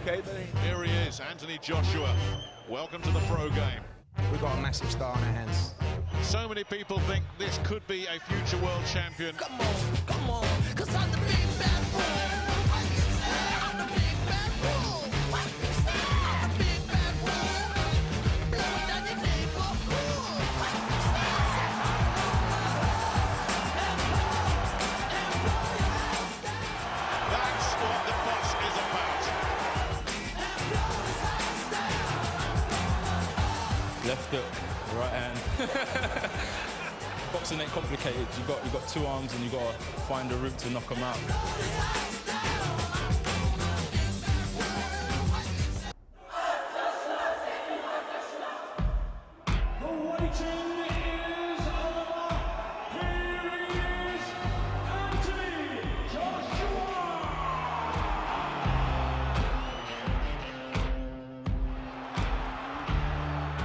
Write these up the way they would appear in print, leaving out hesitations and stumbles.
okay, buddy? Here he is, Anthony Joshua. Welcome to the pro game. We've got a massive star on our hands. So many people think this could be a future world champion. Come on, 'cause I'm the big bad bull. I'm the big bad bull. I'm the big bad bull. Blowing down your neighborhood. That's what the fuss is about. Left hook, right hand. Boxing ain't complicated. You got two arms and you got to find a route to knock them out.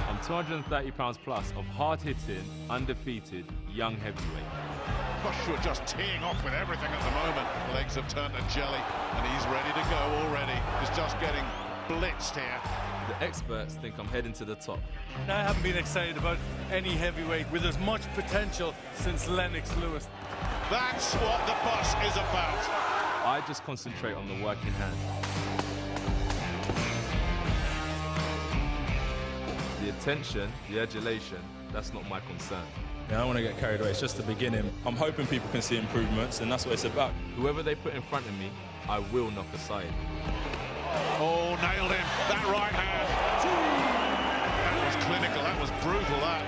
I'm 230 pounds plus of hard-hitting, undefeated, young heavyweight. Joshua just teeing off with everything at the moment. Legs have turned to jelly, and he's ready to go already. He's just getting blitzed here. The experts think I'm heading to the top. I haven't been excited about any heavyweight with as much potential since Lennox Lewis. That's what the fuss is about. I just concentrate on the work in hand. The attention, the adulation, that's not my concern. Yeah, I don't want to get carried away. It's just the beginning. I'm hoping people can see improvements, and that's what it's about. Whoever they put in front of me, I will knock aside. Oh, nailed him. That right hand. That was clinical. That was brutal, that.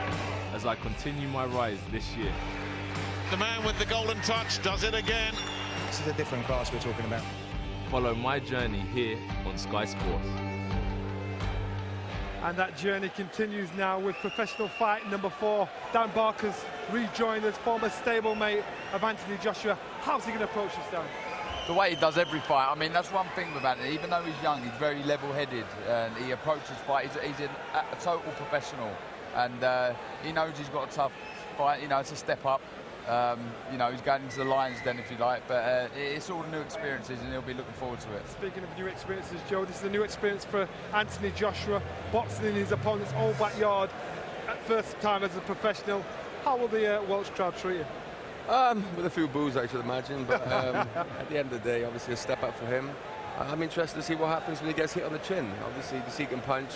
As I continue my rise this year. The man with the golden touch does it again. This is a different class we're talking about. Follow my journey here on Sky Sports. And that journey continues now with professional fight number 4. Dan Barker's rejoined as former stablemate of Anthony Joshua. How's he going to approach this, Dan? The way he does every fight. I mean, that's one thing about it. Even though he's young, he's very level-headed, and he approaches fight. He's a total professional, and he knows he's got a tough fight. You know, it's a step up. You know, he's going into the Lions Den, if you like, but it's all new experiences, and he'll be looking forward to it. Speaking of new experiences, Joe, this is a new experience for Anthony Joshua, boxing in his opponent's own backyard at first time as a professional. How will the Welsh crowd treat you? With a few boos, I should imagine, but at the end of the day, obviously a step up for him. I'm interested to see what happens when he gets hit on the chin. Obviously, the second punch,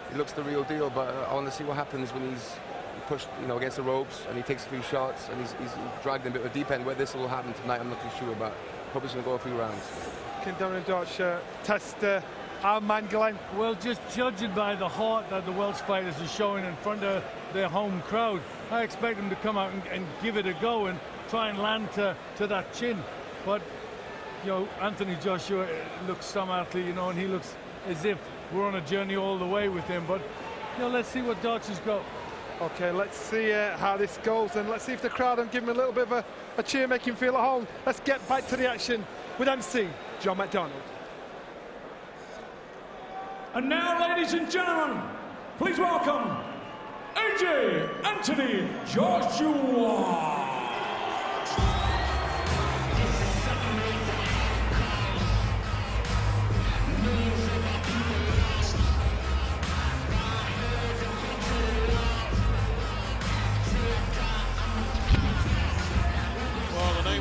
he looks the real deal, but I want to see what happens when he's pushed, you know, against the ropes and he takes a few shots and he's dragged in a bit of a deep end. Where this will happen tonight, I'm not too sure about. Probably going to go a few rounds. Can Dorian Darch test our man Glenn? Well, just judging by the heart that the Welsh fighters are showing in front of their home crowd, I expect them to come out and give it a go and try and land to that chin. But, you know, Anthony Joshua looks some athlete, you know, and he looks as if we're on a journey all the way with him. But, you know, let's see what Darch has got. Okay, let's see how this goes, and let's see if the crowd can give him a little bit of a cheer, make him feel at home. Let's get back to the action with MC John McDonald. And now, ladies and gentlemen, please welcome AJ Anthony Joshua.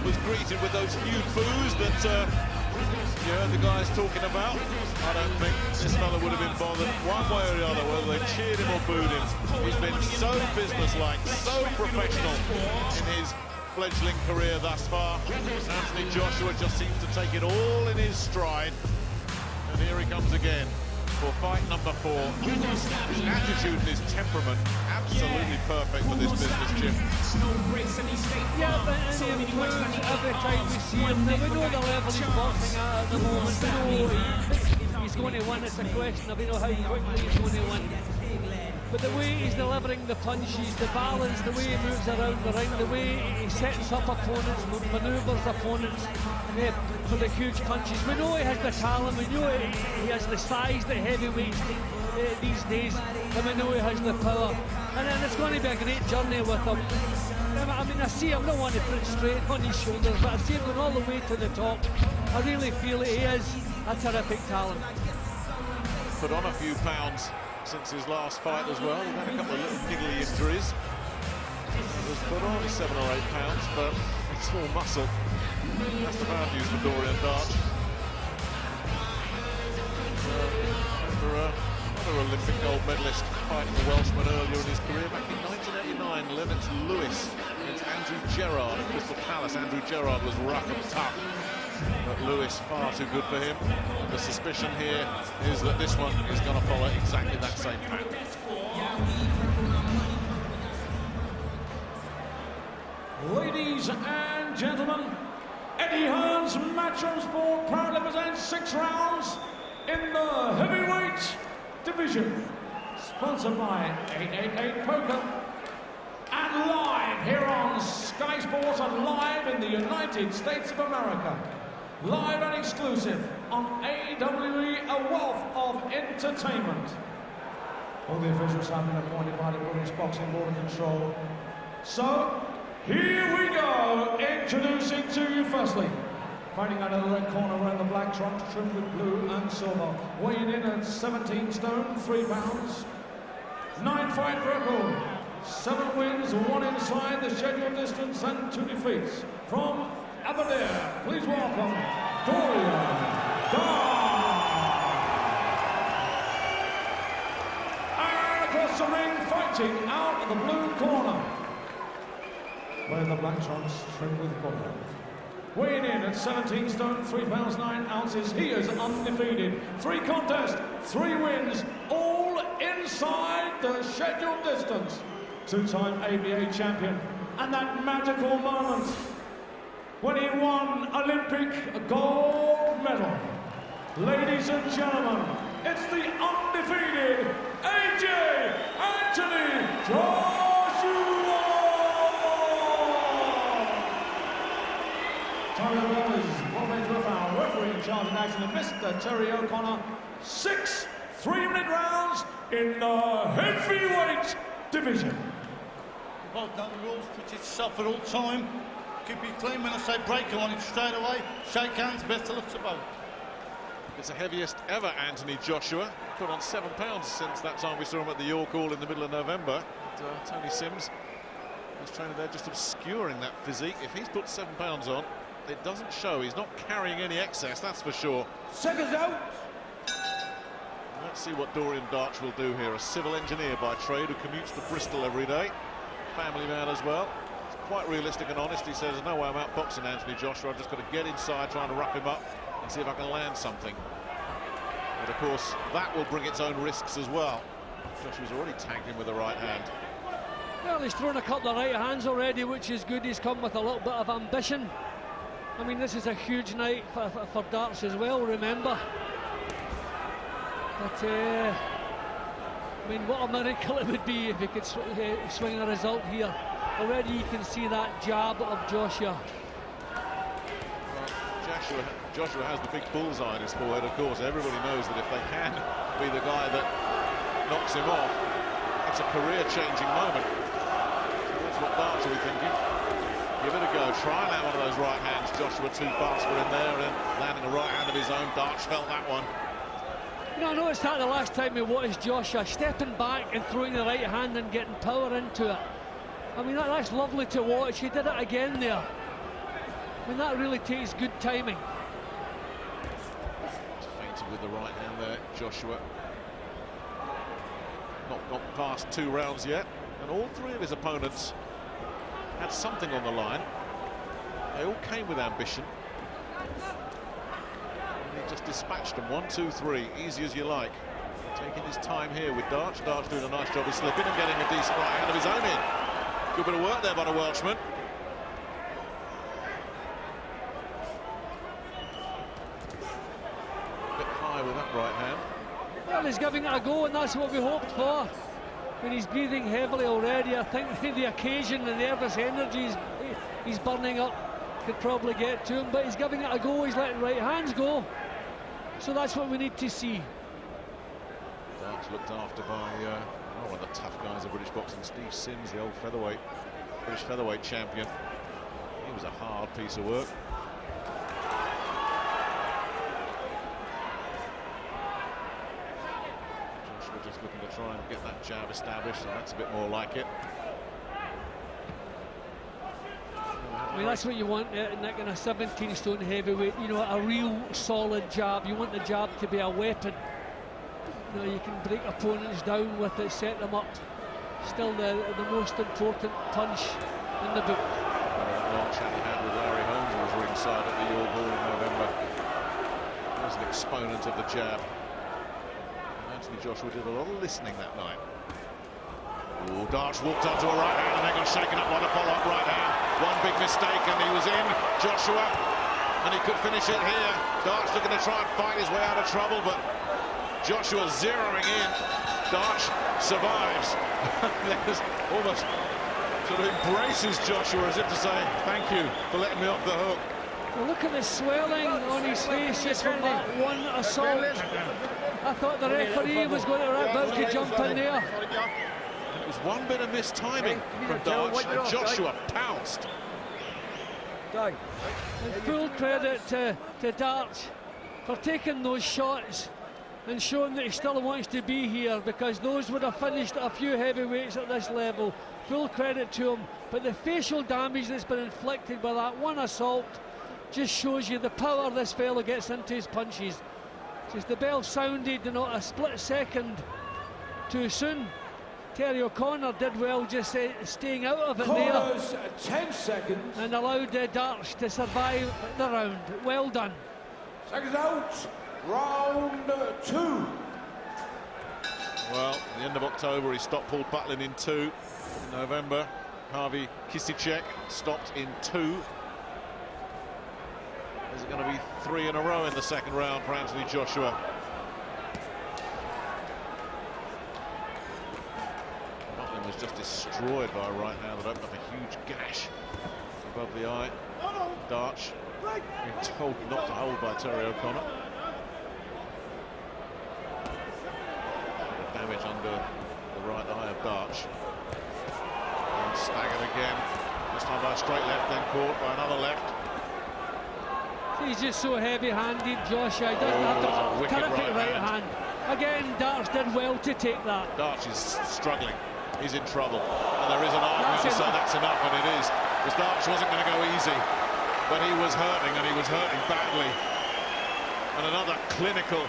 Was greeted with those few boos that you heard the guys talking about. I don't think this fella would have been bothered one way or the other whether they cheered him or booed him. He's been so businesslike, so professional in his fledgling career thus far. Anthony Joshua just seems to take it all in his stride. And here he comes again for fight number 4. His attitude and his temperament, absolutely perfect for this business, Jim. Yeah, but any improved every time we see him. Now, we know the level he's boxing at the moment. We know he's going to win. It's a question of, you know, how quickly he's going to win. But the way he's delivering the punches, the balance, the way he moves around the ring, the way he sets up opponents, manoeuvres opponents for the huge punches. We know he has the talent, we know he has the size that heavyweights these days, and we know he has the power. And then it's going to be a great journey with him. I mean, I see him, I don't want to put it straight on his shoulders, but I see him going all the way to the top. I really feel he is a terrific talent. put on a few pounds since his last fight as well. He's had a couple of little niggly injuries. He's put on 7 or 8 pounds, but it's all muscle. That's the bad news for Dorian Darch. Another Olympic gold medalist fighting the Welshman earlier in his career. Back in 1989, Lennox Lewis against Andrew Gerrard at Crystal Palace. Andrew Gerrard was rough and tough, but Lewis far too good for him. The suspicion here is that this one is going to follow exactly that same pattern. Ladies and gentlemen, Eddie Hearn's Matchroom Sport proudly presents 6 rounds in the heavyweight division, sponsored by 888 Poker, and live here on Sky Sports and live in the United States of America. Live and exclusive on AWE, a wealth of entertainment. All the officials have been appointed by the British Boxing Board of Control. So, here we go, introducing to you firstly, fighting out of the red corner around the black trunks trimmed with blue and silver, weighing in at 17 stone, 3 pounds, 9-fight record, 7 wins, 1 inside the scheduled distance and 2 defeats. From Aberdeen, please welcome Dorian Darch. And across the ring, fighting out of the blue corner, wearing the black trunks trimmed with gold. Weighing in at 17 stone, 3 pounds 9 ounces, he is undefeated. 3 contests, 3 wins, all inside the scheduled distance. 2-time ABA champion, and that magical moment when he won Olympic gold medal. Ladies and gentlemen, it's the undefeated AJ Anthony Joshua! Time of the ball is 1 minute to a foul. Referee in charge of action, Mr. Terry O'Connor. 6 3-minute rounds in the heavyweight division. Well done, the rules pitch itself at all time. Keep it clean. When I say break, I want it straight away. Shake hands, best of luck to both. It's the heaviest ever Anthony Joshua. Put on 7 pounds since that time we saw him at the York Hall in the middle of November. And, Tony Sims, his trainer there, just obscuring that physique. If he's put 7 pounds on, it doesn't show. He's not carrying any excess, that's for sure. Seconds out. Let's see what Dorian Darch will do here. A civil engineer by trade who commutes to Bristol every day. Family man as well. He's quite realistic and honest. He says, no way I'm outboxing Anthony Joshua. I've just got to get inside, trying to rough him up and see if I can land something. But of course, that will bring its own risks as well. Joshua's already tagged him with the right hand. Well, he's thrown a couple of right hands already, which is good. He's come with a little bit of ambition. I mean, this is a huge night for Darts as well, remember. But, I mean, what a miracle it would be if he could swing a result here. Already you can see that jab of Joshua. Well, Joshua has the big bullseye on his forehead, of course. Everybody knows that if they can be the guy that knocks him off, it's a career-changing moment. So that's what Darch will be thinking. Give it a go, try and land one of those right hands. Joshua too fast for him there, and landing a right hand of his own. Darch felt that one. You know, I noticed that the last time we watched Joshua stepping back and throwing the right hand and getting power into it. I mean, that's lovely to watch. He did it again there. I mean, that really takes good timing. Feinted with the right hand there, Joshua. Not gone past 2 rounds yet, and all 3 of his opponents had something on the line. They all came with ambition. And he just dispatched them. 1, 2, 3, easy as you like. Taking his time here with Darch. Darch doing a nice job of slipping and getting a decent right hand of his own in. Good bit of work there by the Welshman. A bit high with that right hand. Well, he's giving it a go, and that's what we hoped for. When he's breathing heavily already, I think the occasion, the nervous energy he's burning up could probably get to him, but he's giving it a go. He's letting right hands go. So that's what we need to see. Darch looked after by one of the tough guys of British boxing, Steve Sims, the old British featherweight champion. He was a hard piece of work. Joshua just looking to try and get that jab established, so that's a bit more like it. I mean, that's what you want in that kind of 17-stone heavyweight, you know, a real solid jab. You want the jab to be a weapon. You know, you can break opponents down with it, set them up. Still the most important punch in the book. Long chat he had with Larry Holmes, who was ringside at the York Hall in November. He was an exponent of the jab. And Anthony Joshua did a lot of listening that night. Oh, Darch walked onto a right hand and then got shaken up by the follow-up right hand. One big mistake and he was in. Joshua, and he could finish it here. Darch looking to try and fight his way out of trouble, but Joshua zeroing in. Darch survives. Almost sort of embraces Joshua as if to say, thank you for letting me off the hook. Well, look at the swelling on his face just from that one assault. I thought the referee was going to about to jump in there. It was one bit of missed timing from Darch, and Joshua pounced. And full credit to Darch for taking those shots and showing that he still wants to be here, because those would have finished a few heavyweights at this level. Full credit to him, but the facial damage that's been inflicted by that one assault just shows you the power this fellow gets into his punches. Just the bell sounded, you know, a split second too soon. Terry O'Connor did well just staying out of it there. 10 seconds. And allowed Darch to survive the round. Well done. Seconds out. Round 2. Well, at the end of October, he stopped Paul Butlin in 2. In November, Harvey Kisicek stopped in 2. Is it going to be 3 in a row in the second round for Anthony Joshua? Butlin was just destroyed by a right hand that opened up a huge gash above the eye. Darch being told not to hold by Terry O'Connor. Damage under the right eye of Darch. And staggered again. This time by a straight left, then caught by another left. He's just so heavy-handed, Joshua. He doesn't have to. Terrific right hand. Again, Darch did well to take that. Darch is struggling. He's in trouble. And there is an argument to say that's enough, and it is. Because Darch wasn't going to go easy. But he was hurting, and he was hurting badly. And another clinical,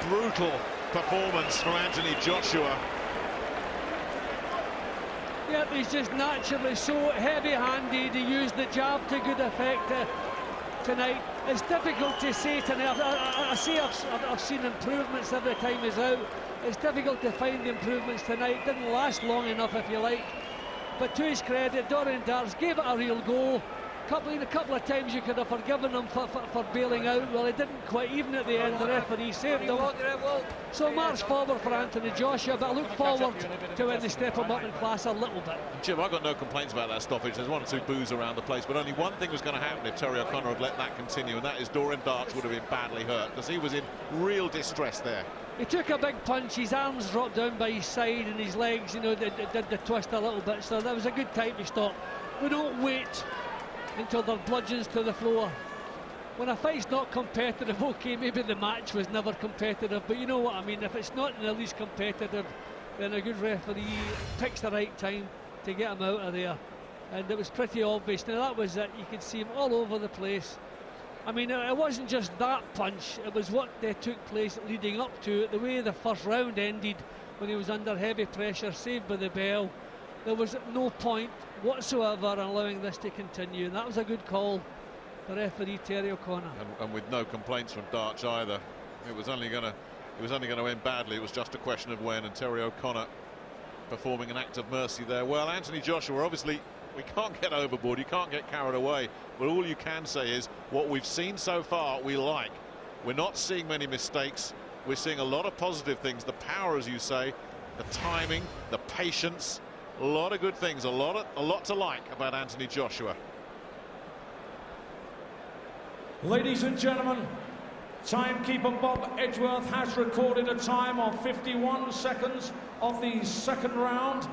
brutal performance from Anthony Joshua. Yep, he's just naturally so heavy-handed. He used the jab to good effect tonight. It's difficult to say tonight. I've seen improvements every time he's out. It's difficult to find improvements tonight. Didn't last long enough, if you like. But to his credit, Dorian Darch gave it a real go. A couple of times you could have forgiven him for bailing out. Well, he didn't quite, even at the end. The referee saved him. So march forward for Anthony Joshua, but I look forward to when they step him up in class a little bit. Jim, I've got no complaints about that stoppage. There's 1 or 2 boos around the place, but only one thing was going to happen if Terry O'Connor had let that continue, and that is Dorian Darch would have been badly hurt, because he was in real distress there. He took a big punch, his arms dropped down by his side, and his legs, you know, did the twist a little bit, so that was a good time to stop. We don't wait until they're bludgeons to the floor. When a fight's not competitive, okay, maybe the match was never competitive, but you know what I mean. If it's not in the least competitive, then a good referee picks the right time to get him out of there. And it was pretty obvious. Now that was it. You could see him all over the place. I mean, it wasn't just that punch, it was what took place leading up to it. The way the first round ended when he was under heavy pressure, saved by the bell. There was no point whatsoever in allowing this to continue, and that was a good call, the referee Terry O'Connor. And with no complaints from Darch either. It was only going to end badly. It was just a question of when, and Terry O'Connor performing an act of mercy there. Well, Anthony Joshua, obviously, we can't get overboard, you can't get carried away, but all you can say is what we've seen so far we like. We're not seeing many mistakes, we're seeing a lot of positive things, the power, as you say, the timing, the patience, a lot of good things, a lot to like about Anthony Joshua. Ladies and gentlemen, timekeeper Bob Edgeworth has recorded a time of 51 seconds of the second round.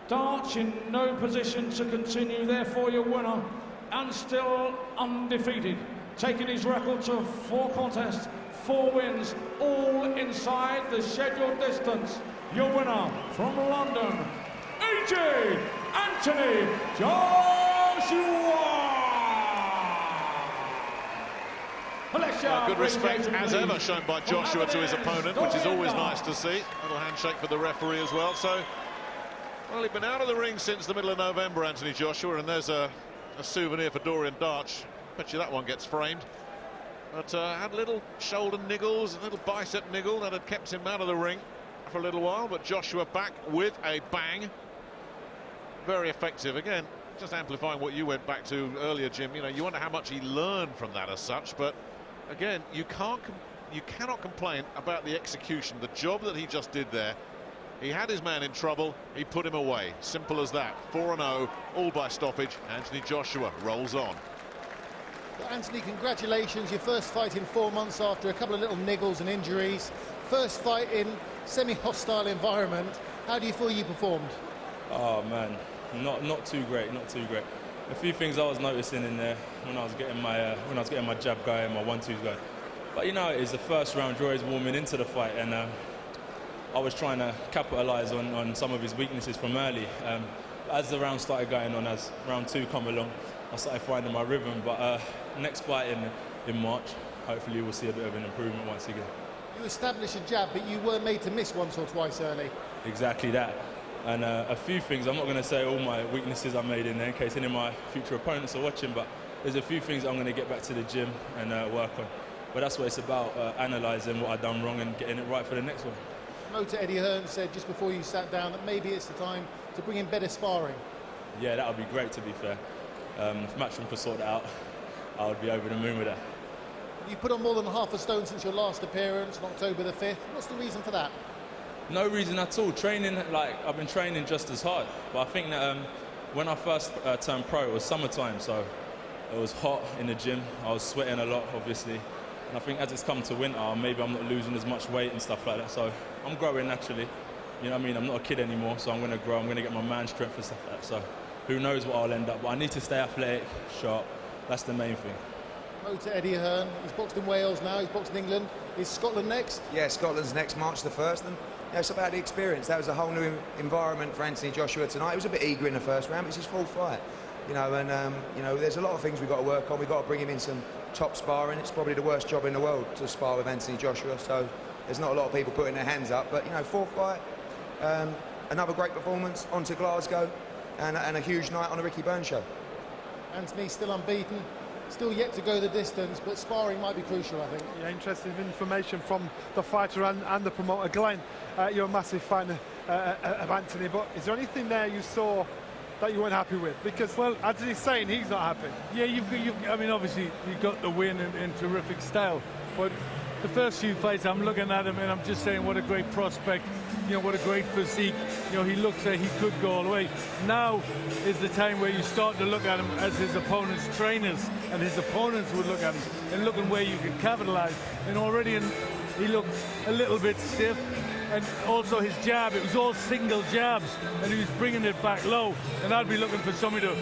Darch in no position to continue, therefore your winner, and still undefeated, taking his record to 4 contests, 4 wins, all in inside the scheduled distance. Your winner from London, AJ Anthony Joshua. Good respect, as ever, shown by Joshua to his opponent, which is always nice to see. A little handshake for the referee as well. So, well, he'd been out of the ring since the middle of November, Anthony Joshua, and there's a souvenir for Doриan Darч. Bet you that one gets framed. But had little shoulder niggles, a little bicep niggle that had kept him out of the ring for a little while. But Joshua back with a bang. Very effective. Again, just amplifying what you went back to earlier, Jim. You know, you wonder how much he learned from that as such, but again, you cannot complain about the execution, the job that he just did there. He had his man in trouble, he put him away. Simple as that. 4-0, all by stoppage. Anthony Joshua rolls on. Well, Anthony, congratulations. Your first fight in 4 months after a couple of little niggles and injuries. First fight in semi-hostile environment. How do you feel you performed? Oh man, not too great, not too great. A few things I was noticing in there when I was getting my jab going, my 1-2s going. But you know, it is the first round. Joy's warming into the fight, and I was trying to capitalise on some of his weaknesses from early. As the round started going on, as round 2 come along, I started finding my rhythm. But next fight in March, hopefully we'll see a bit of an improvement once again. You established a jab, but you were made to miss once or twice early. Exactly that. And a few things, I'm not going to say all my weaknesses I made in there in case any of my future opponents are watching, but there's a few things I'm going to get back to the gym and work on. But that's what it's about, analysing what I've done wrong and getting it right for the next one. Promoter Eddie Hearn said just before you sat down that maybe it's the time to bring in better sparring. Yeah, that would be great, to be fair. If Matchroom could sort that out, I would be over the moon with that. You've put on more than half a stone since your last appearance on October the 5th. What's the reason for that? No reason at all. Training, like, I've been training just as hard. But I think that when I first turned pro, it was summertime, so it was hot in the gym. I was sweating a lot, obviously. And I think as it's come to winter, maybe I'm not losing as much weight and stuff like that. So I'm growing naturally. You know what I mean? I'm not a kid anymore, so I'm going to grow. I'm going to get my man strength and stuff like that. So who knows what I'll end up. But I need to stay athletic, sharp. That's the main thing. Promoter Eddie Hearn, he's boxed in Wales now, he's boxed in England. Is Scotland next? Yeah, Scotland's next, March the 1st. And yeah, it's about the experience. That was a whole new environment for Anthony Joshua tonight. He was a bit eager in the first round, but it's his full fight. You know, and you know, there's a lot of things we've got to work on. We've got to bring him in some top sparring. It's probably the worst job in the world to spar with Anthony Joshua, so there's not a lot of people putting their hands up. But, you know, fourth fight, another great performance, on to Glasgow, and a huge night on the Ricky Burns show. Anthony still unbeaten, still yet to go the distance, but sparring might be crucial, I think. Yeah, interesting information from the fighter and the promoter. Glenn, you're a massive fan of Anthony, but is there anything there you saw that you weren't happy with? Because, well, Anthony's saying he's not happy. Yeah, I mean, obviously, you got the win in terrific style, but the first few fights, I'm looking at him and I'm just saying, what a great prospect, you know, what a great physique. You know, he looks like he could go all the way. Now is the time where you start to look at him as his opponent's trainers, and his opponents would look at him and looking where you can capitalize. And already he looked a little bit stiff. And also his jab, it was all single jabs, and he was bringing it back low. And I'd be looking for somebody to,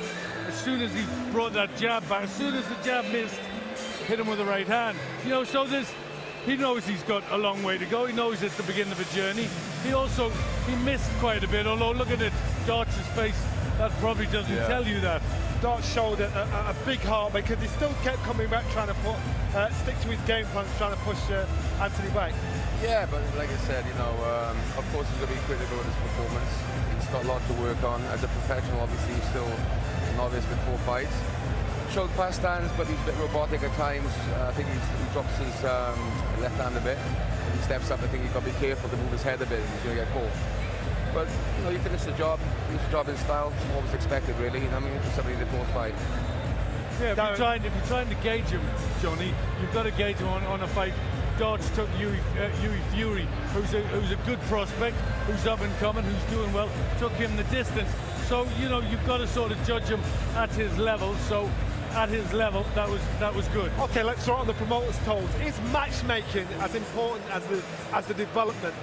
as soon as he brought that jab back, as soon as the jab missed, hit him with the right hand. You know, so he knows he's got a long way to go. He knows it's the beginning of a journey. He missed quite a bit, although look at it, Darch's face, that probably doesn't tell you that. Darch showed a big heart because he still kept coming back, trying to stick to his game plan, trying to push Anthony back. Yeah, but like I said, you know, of course he's going to be critical of his performance. He's got a lot to work on. As a professional, obviously, he's still a novice with 4 fights. Showed fast hands, but he's a bit robotic at times. I think he drops his left hand a bit. When he steps up, I think he's got to be careful to move his head a bit. He's going to get caught. But, you know, you finish the job in style. It's what was expected, really. I mean, for somebody in the 4th fight. Yeah, if you're trying to gauge him, Johnny, you've got to gauge him on a fight. Darch took Hughie Fury, who's a good prospect, who's up and coming, who's doing well, took him the distance. So, you know, you've got to sort of judge him at his level. So, at his level, that was good. Okay, let's throw on the promoter's toes. Is matchmaking as important as the development?